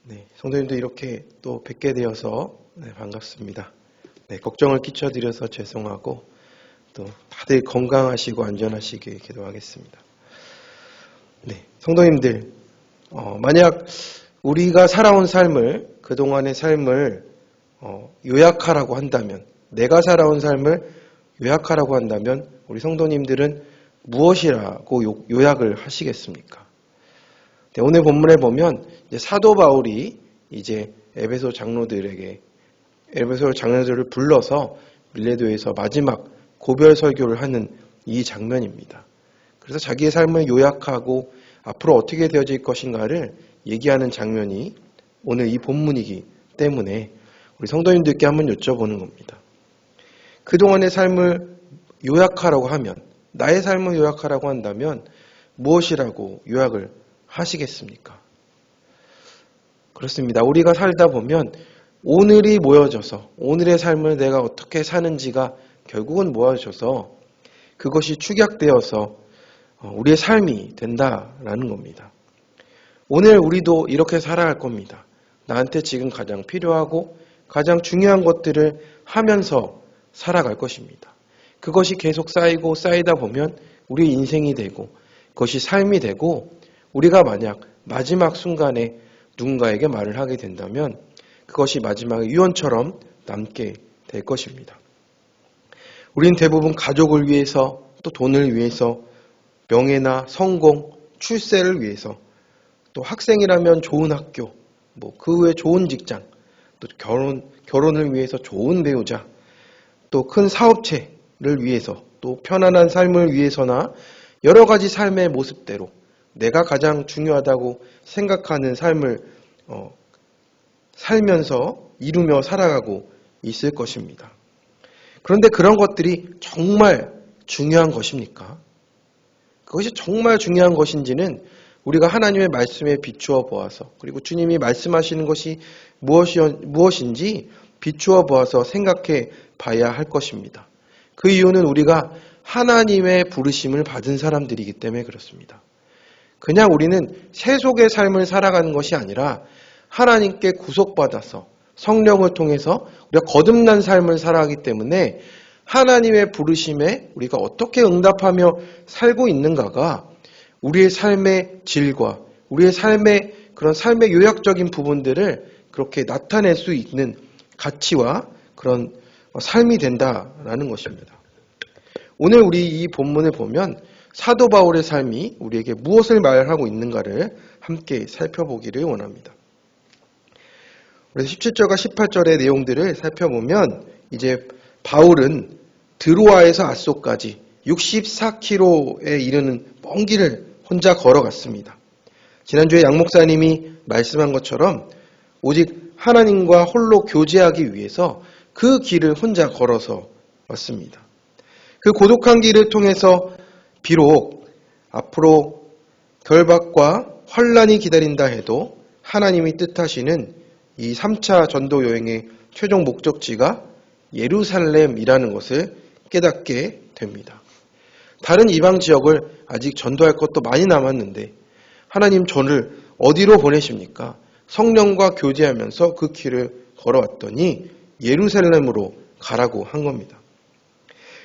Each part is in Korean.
네, 성도님도 이렇게 또 뵙게 되어서 반갑습니다. 네, 걱정을 끼쳐드려서 죄송하고 또 다들 건강하시고 안전하시길 기도하겠습니다. 네, 성도님들, 만약 우리가 살아온 삶을, 그동안의 삶을 요약하라고 한다면, 내가 살아온 삶을 요약하라고 한다면 우리 성도님들은 무엇이라고 요약을 하시겠습니까? 네, 오늘 본문에 보면 이제 사도 바울이 이제 에베소 장로들을 불러서 밀레도에서 마지막 고별 설교를 하는 이 장면입니다. 그래서 자기의 삶을 요약하고 앞으로 어떻게 되어질 것인가를 얘기하는 장면이 오늘 이 본문이기 때문에 우리 성도님들께 한번 여쭤보는 겁니다. 그동안의 삶을 요약하라고 하면, 나의 삶을 요약하라고 한다면 무엇이라고 요약을 하시겠습니까? 그렇습니다. 우리가 살다 보면 오늘이 모여져서 오늘의 삶을 내가 어떻게 사는지가 결국은 모여져서 그것이 축약되어서 우리의 삶이 된다라는 겁니다. 오늘 우리도 이렇게 살아갈 겁니다. 나한테 지금 가장 필요하고 가장 중요한 것들을 하면서 살아갈 것입니다. 그것이 계속 쌓이고 쌓이다 보면 우리의 인생이 되고 그것이 삶이 되고 우리가 만약 마지막 순간에 누군가에게 말을 하게 된다면 그것이 마지막에 유언처럼 남게 될 것입니다. 우린 대부분 가족을 위해서 또 돈을 위해서 명예나 성공, 출세를 위해서 또 학생이라면 좋은 학교, 그 외에 좋은 직장, 또 결혼을 위해서 좋은 배우자, 또 큰 사업체를 위해서 또 편안한 삶을 위해서나 여러 가지 삶의 모습대로 내가 가장 중요하다고 생각하는 삶을 살면서 이루며 살아가고 있을 것입니다. 그런데 그런 것들이 정말 중요한 것입니까? 그것이 정말 중요한 것인지는 우리가 하나님의 말씀에 비추어 보아서 그리고 주님이 말씀하시는 것이 무엇인지 비추어 보아서 생각해 봐야 할 것입니다. 그 이유는 우리가 하나님의 부르심을 받은 사람들이기 때문에 그렇습니다. 그냥 우리는 세속의 삶을 살아가는 것이 아니라 하나님께 구속받아서 성령을 통해서 우리가 거듭난 삶을 살아가기 때문에 하나님의 부르심에 우리가 어떻게 응답하며 살고 있는가가 우리의 삶의 질과 우리의 삶의 그런 삶의 요약적인 부분들을 그렇게 나타낼 수 있는 가치와 그런 삶이 된다라는 것입니다. 오늘 우리 이 본문을 보면 사도 바울의 삶이 우리에게 무엇을 말하고 있는가를 함께 살펴보기를 원합니다. 그래서 17절과 18절의 내용들을 살펴보면 이제 바울은 드로아에서 아소까지 64km에 이르는 먼 길을 혼자 걸어갔습니다. 지난주에 양 목사님이 말씀한 것처럼 오직 하나님과 홀로 교제하기 위해서 그 길을 혼자 걸어서 왔습니다. 그 고독한 길을 통해서 비록 앞으로 결박과 환란이 기다린다 해도 하나님이 뜻하시는 이 3차 전도 여행의 최종 목적지가 예루살렘이라는 것을 깨닫게 됩니다. 다른 이방 지역을 아직 전도할 것도 많이 남았는데 하나님 저를 어디로 보내십니까? 성령과 교제하면서 그 길을 걸어왔더니 예루살렘으로 가라고 한 겁니다.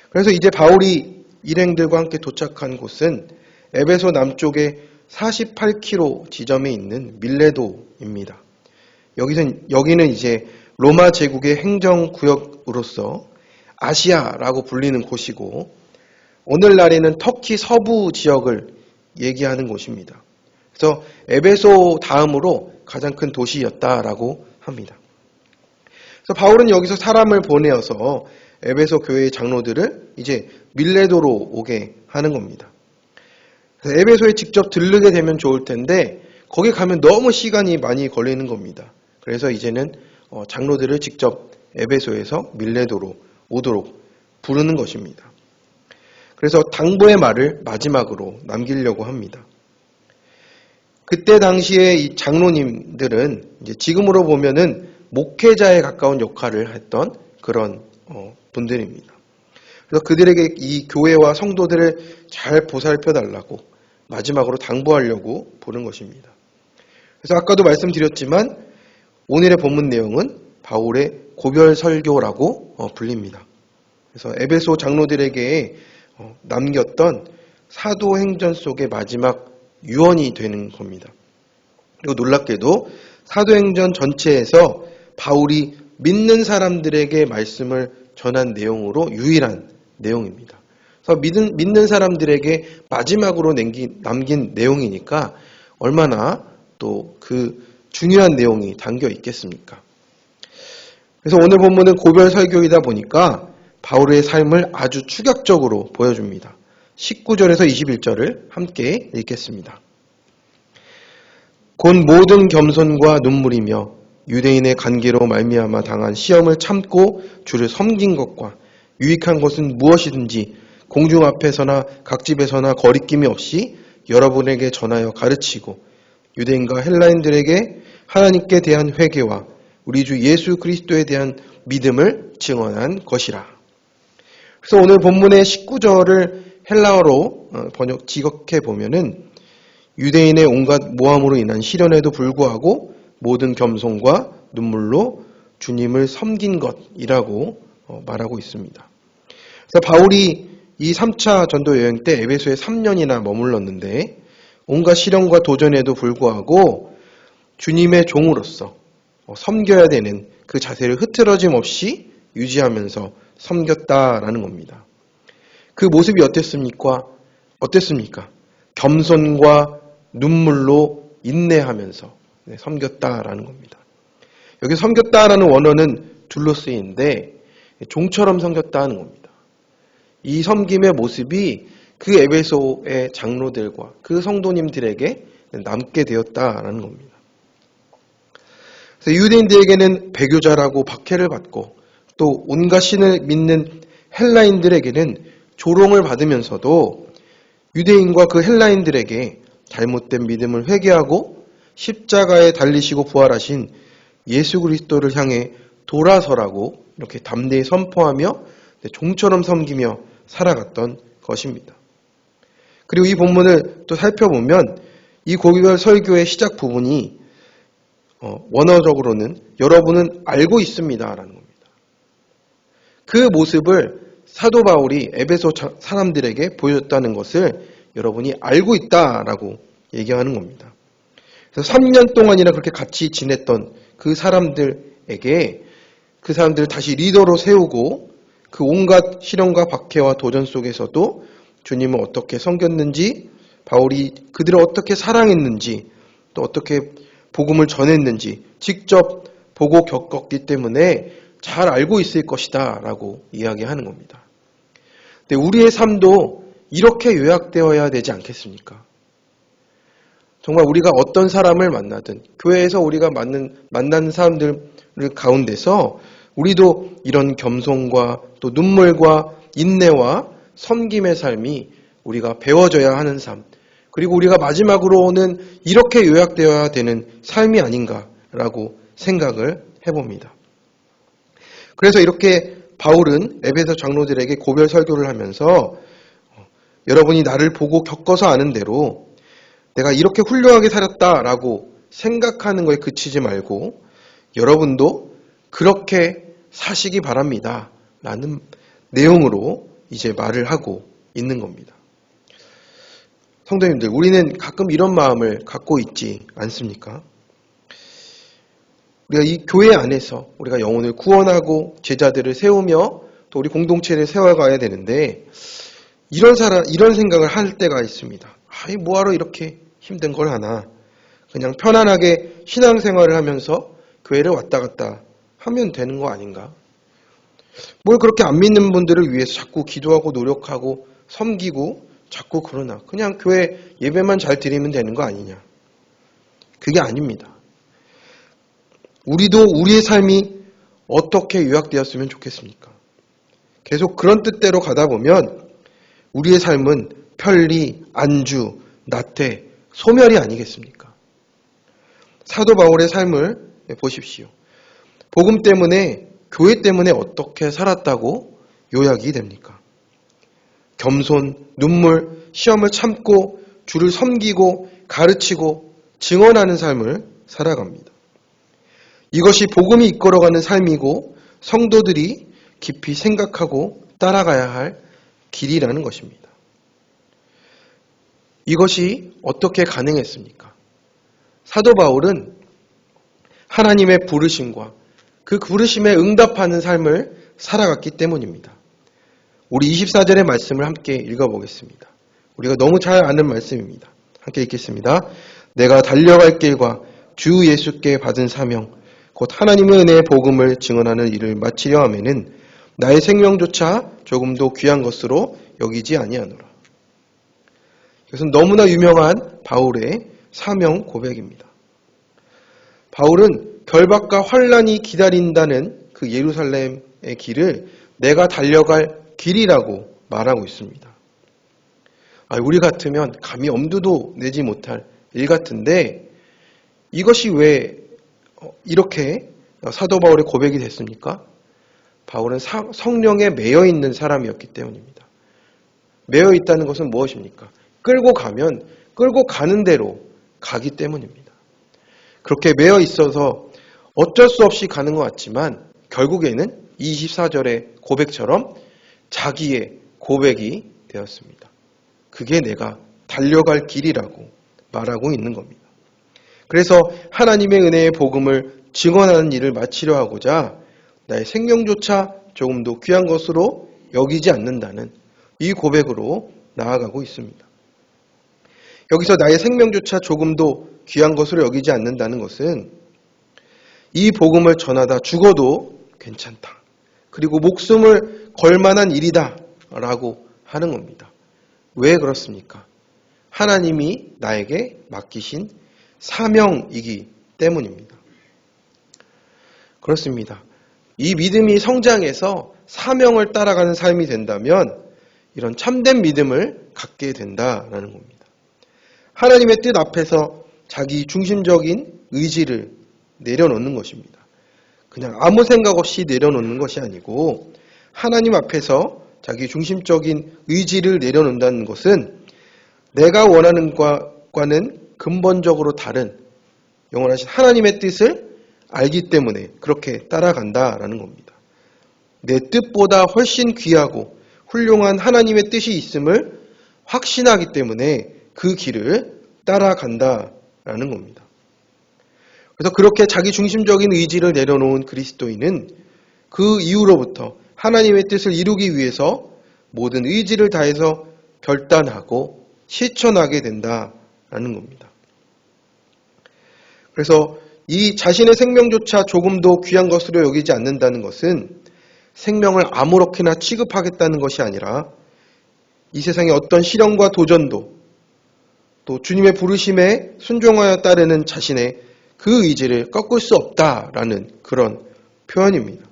그래서 이제 바울이 일행들과 함께 도착한 곳은 에베소 남쪽의 48km 지점에 있는 밀레도입니다. 여기는 이제 로마 제국의 행정구역으로서 아시아라고 불리는 곳이고 오늘날에는 터키 서부 지역을 얘기하는 곳입니다. 그래서 에베소 다음으로 가장 큰 도시였다라고 합니다. 그래서 바울은 여기서 사람을 보내어서 에베소 교회의 장로들을 이제 밀레도로 오게 하는 겁니다. 그래서 에베소에 직접 들르게 되면 좋을 텐데 거기 가면 너무 시간이 많이 걸리는 겁니다. 그래서 이제는 장로들을 직접 에베소에서 밀레도로 오도록 부르는 것입니다. 그래서 당부의 말을 마지막으로 남기려고 합니다. 그때 당시에 이 장로님들은 이제 지금으로 보면은 목회자에 가까운 역할을 했던 그런 분들입니다. 그래서 그들에게 이 교회와 성도들을 잘 보살펴 달라고 마지막으로 당부하려고 보는 것입니다. 그래서 아까도 말씀드렸지만 오늘의 본문 내용은 바울의 고별 설교라고 불립니다. 그래서 에베소 장로들에게 남겼던 사도행전 속의 마지막 유언이 되는 겁니다. 그리고 놀랍게도 사도행전 전체에서 바울이 믿는 사람들에게 말씀을 전한 내용으로 유일한 내용입니다. 그래서 믿는 사람들에게 마지막으로 남긴 내용이니까 얼마나 또 그 중요한 내용이 담겨 있겠습니까? 그래서 오늘 본문은 고별 설교이다 보니까 바울의 삶을 아주 축약적으로 보여줍니다. 19절에서 21절을 함께 읽겠습니다. 곧 모든 겸손과 눈물이며 유대인의 관계로 말미암아 당한 시험을 참고 주를 섬긴 것과 유익한 것은 무엇이든지 공중 앞에서나 각집에서나 거리낌이 없이 여러분에게 전하여 가르치고 유대인과 헬라인들에게 하나님께 대한 회개와 우리 주 예수 그리스도에 대한 믿음을 증언한 것이라. 그래서 오늘 본문의 19절을 헬라어로 직역해 보면은 유대인의 온갖 모함으로 인한 시련에도 불구하고 모든 겸손과 눈물로 주님을 섬긴 것이라고 말하고 있습니다. 그래서 바울이 이 3차 전도 여행 때 에베소에 3년이나 머물렀는데 온갖 시련과 도전에도 불구하고 주님의 종으로서 섬겨야 되는 그 자세를 흐트러짐 없이 유지하면서 섬겼다라는 겁니다. 그 모습이 어땠습니까? 겸손과 눈물로 인내하면서 섬겼다라는 겁니다. 여기 섬겼다라는 원어는 둘로스인데 종처럼 섬겼다는 겁니다. 이 섬김의 모습이 그 에베소의 장로들과 그 성도님들에게 남게 되었다라는 겁니다. 그래서 유대인들에게는 배교자라고 박해를 받고 또 온갖 신을 믿는 헬라인들에게는 조롱을 받으면서도 유대인과 그 헬라인들에게 잘못된 믿음을 회개하고 십자가에 달리시고 부활하신 예수 그리스도를 향해 돌아서라고 이렇게 담대히 선포하며 종처럼 섬기며 살아갔던 것입니다. 그리고 이 본문을 또 살펴보면 이 고별 설교의 시작 부분이 원어적으로는 여러분은 알고 있습니다라는 겁니다. 그 모습을 사도 바울이 에베소 사람들에게 보여줬다는 것을 여러분이 알고 있다라고 얘기하는 겁니다. 그래서 3년 동안이나 그렇게 같이 지냈던 그 사람들에게 그 사람들을 다시 리더로 세우고 그 온갖 시련과 박해와 도전 속에서도 주님을 어떻게 섬겼는지, 바울이 그들을 어떻게 사랑했는지, 또 어떻게 복음을 전했는지 직접 보고 겪었기 때문에 잘 알고 있을 것이다 라고 이야기하는 겁니다. 근데 우리의 삶도 이렇게 요약되어야 되지 않겠습니까? 정말 우리가 어떤 사람을 만나든 교회에서 우리가 만나는 사람들 가운데서 우리도 이런 겸손과 또 눈물과 인내와 섬김의 삶이 우리가 배워져야 하는 삶, 그리고 우리가 마지막으로는 이렇게 요약되어야 되는 삶이 아닌가라고 생각을 해봅니다. 그래서 이렇게 바울은 에베소 장로들에게 고별 설교를 하면서 여러분이 나를 보고 겪어서 아는 대로 내가 이렇게 훌륭하게 살았다라고 생각하는 거에 그치지 말고 여러분도 그렇게 사시기 바랍니다. 라는 내용으로 이제 말을 하고 있는 겁니다. 성도님들, 우리는 가끔 이런 마음을 갖고 있지 않습니까? 우리가 이 교회 안에서 우리가 영혼을 구원하고 제자들을 세우며 또 우리 공동체를 세워가야 되는데 이런 생각을 할 때가 있습니다. 뭐하러 이렇게 힘든 걸 하나. 그냥 편안하게 신앙생활을 하면서 교회를 왔다 갔다 하면 되는 거 아닌가? 뭘 그렇게 안 믿는 분들을 위해서 자꾸 기도하고 노력하고 섬기고 자꾸 그러나 그냥 교회 예배만 잘 드리면 되는 거 아니냐? 그게 아닙니다. 우리도 우리의 삶이 어떻게 요약되었으면 좋겠습니까? 계속 그런 뜻대로 가다 보면 우리의 삶은 편리, 안주, 나태, 소멸이 아니겠습니까? 사도 바울의 삶을 보십시오. 복음 때문에, 교회 때문에 어떻게 살았다고 요약이 됩니까? 겸손, 눈물, 시험을 참고 주를 섬기고 가르치고 증언하는 삶을 살아갑니다. 이것이 복음이 이끌어가는 삶이고 성도들이 깊이 생각하고 따라가야 할 길이라는 것입니다. 이것이 어떻게 가능했습니까? 사도 바울은 하나님의 부르심과 그 부르심에 응답하는 삶을 살아갔기 때문입니다. 우리 24절의 말씀을 함께 읽어보겠습니다. 우리가 너무 잘 아는 말씀입니다. 함께 읽겠습니다. 내가 달려갈 길과 주 예수께 받은 사명 곧 하나님의 은혜의 복음을 증언하는 일을 마치려 하면은 나의 생명조차 조금도 귀한 것으로 여기지 아니하노라. 이것은 너무나 유명한 바울의 사명 고백입니다. 바울은 결박과 환난이 기다린다는 그 예루살렘의 길을 내가 달려갈 길이라고 말하고 있습니다. 우리 같으면 감히 엄두도 내지 못할 일 같은데 이것이 왜 이렇게 사도 바울의 고백이 됐습니까? 바울은 성령에 매여 있는 사람이었기 때문입니다. 매여 있다는 것은 무엇입니까? 끌고 가면 끌고 가는 대로 가기 때문입니다. 그렇게 매여 있어서 어쩔 수 없이 가는 것 같지만 결국에는 24절의 고백처럼 자기의 고백이 되었습니다. 그게 내가 달려갈 길이라고 말하고 있는 겁니다. 그래서 하나님의 은혜의 복음을 증언하는 일을 마치려 하고자 나의 생명조차 조금도 귀한 것으로 여기지 않는다는 이 고백으로 나아가고 있습니다. 여기서 나의 생명조차 조금도 귀한 것으로 여기지 않는다는 것은 이 복음을 전하다 죽어도 괜찮다. 그리고 목숨을 걸 만한 일이다 라고 하는 겁니다. 왜 그렇습니까? 하나님이 나에게 맡기신 사명이기 때문입니다. 그렇습니다. 이 믿음이 성장해서 사명을 따라가는 삶이 된다면 이런 참된 믿음을 갖게 된다라는 겁니다. 하나님의 뜻 앞에서 자기 중심적인 의지를 내려놓는 것입니다. 그냥 아무 생각 없이 내려놓는 것이 아니고 하나님 앞에서 자기 중심적인 의지를 내려놓는다는 것은 내가 원하는 것과는 근본적으로 다른 영원하신 하나님의 뜻을 알기 때문에 그렇게 따라간다라는 겁니다. 내 뜻보다 훨씬 귀하고 훌륭한 하나님의 뜻이 있음을 확신하기 때문에 그 길을 따라간다라는 겁니다. 그래서 그렇게 자기 중심적인 의지를 내려놓은 그리스도인은 그 이후로부터 하나님의 뜻을 이루기 위해서 모든 의지를 다해서 결단하고 실천하게 된다라는 겁니다. 그래서 이 자신의 생명조차 조금도 귀한 것으로 여기지 않는다는 것은 생명을 아무렇게나 취급하겠다는 것이 아니라 이 세상의 어떤 시련과 도전도 또 주님의 부르심에 순종하여 따르는 자신의 그 의지를 꺾을 수 없다라는 그런 표현입니다.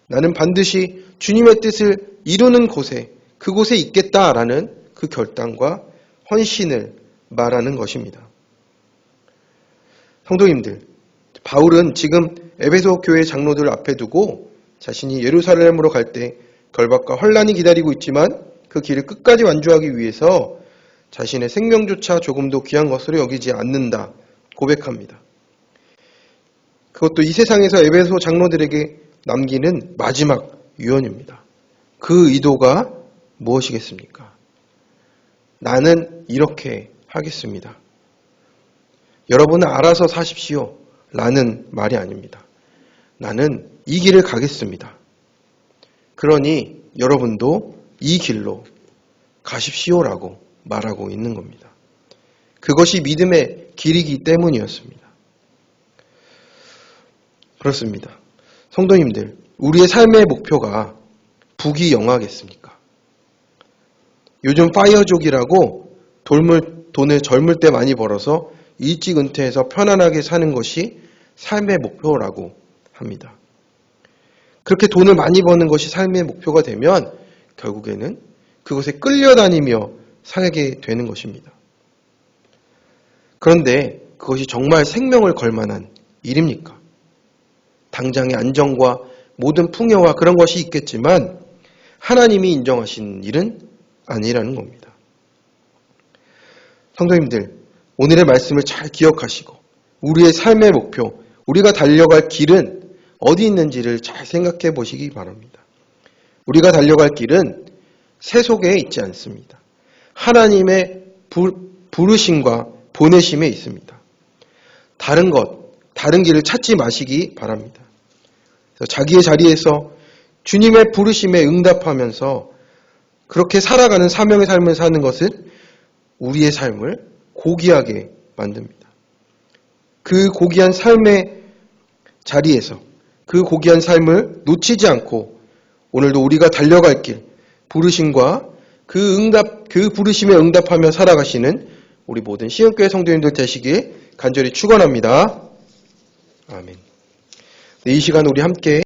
나는 반드시 주님의 뜻을 이루는 곳에 그곳에 있겠다라는 그 결단과 헌신을 말하는 것입니다. 성도님들, 바울은 지금 에베소 교회 장로들 앞에 두고 자신이 예루살렘으로 갈 때 결박과 환난이 기다리고 있지만 그 길을 끝까지 완주하기 위해서 자신의 생명조차 조금도 귀한 것으로 여기지 않는다 고백합니다. 그것도 이 세상에서 에베소 장로들에게 남기는 마지막 유언입니다. 그 의도가 무엇이겠습니까? 나는 이렇게 하겠습니다. 여러분은 알아서 사십시오 라는 말이 아닙니다. 나는 이 길을 가겠습니다. 그러니 여러분도 이 길로 가십시오라고 말하고 있는 겁니다. 그것이 믿음의 길이기 때문이었습니다. 그렇습니다. 성도님들, 우리의 삶의 목표가 부귀영화겠습니까? 요즘 파이어족이라고 돈을 젊을 때 많이 벌어서 일찍 은퇴해서 편안하게 사는 것이 삶의 목표라고 합니다. 그렇게 돈을 많이 버는 것이 삶의 목표가 되면 결국에는 그것에 끌려다니며 살게 되는 것입니다. 그런데 그것이 정말 생명을 걸 만한 일입니까? 당장의 안정과 모든 풍요와 그런 것이 있겠지만 하나님이 인정하신 일은 아니라는 겁니다. 성도님들, 오늘의 말씀을 잘 기억하시고 우리의 삶의 목표, 우리가 달려갈 길은 어디 있는지를 잘 생각해 보시기 바랍니다. 우리가 달려갈 길은 세속에 있지 않습니다. 하나님의 부르심과 보내심에 있습니다. 다른 길을 찾지 마시기 바랍니다. 자기의 자리에서 주님의 부르심에 응답하면서 그렇게 살아가는 사명의 삶을 사는 것은 우리의 삶을 고귀하게 만듭니다. 그 고귀한 삶의 자리에서 그 고귀한 삶을 놓치지 않고 오늘도 우리가 달려갈 길, 부르심과 그 부르심에 응답하며 살아가시는 우리 모든 시흥교회 성도님들 되시길 간절히 축원합니다. 아멘. 이 시간 우리 함께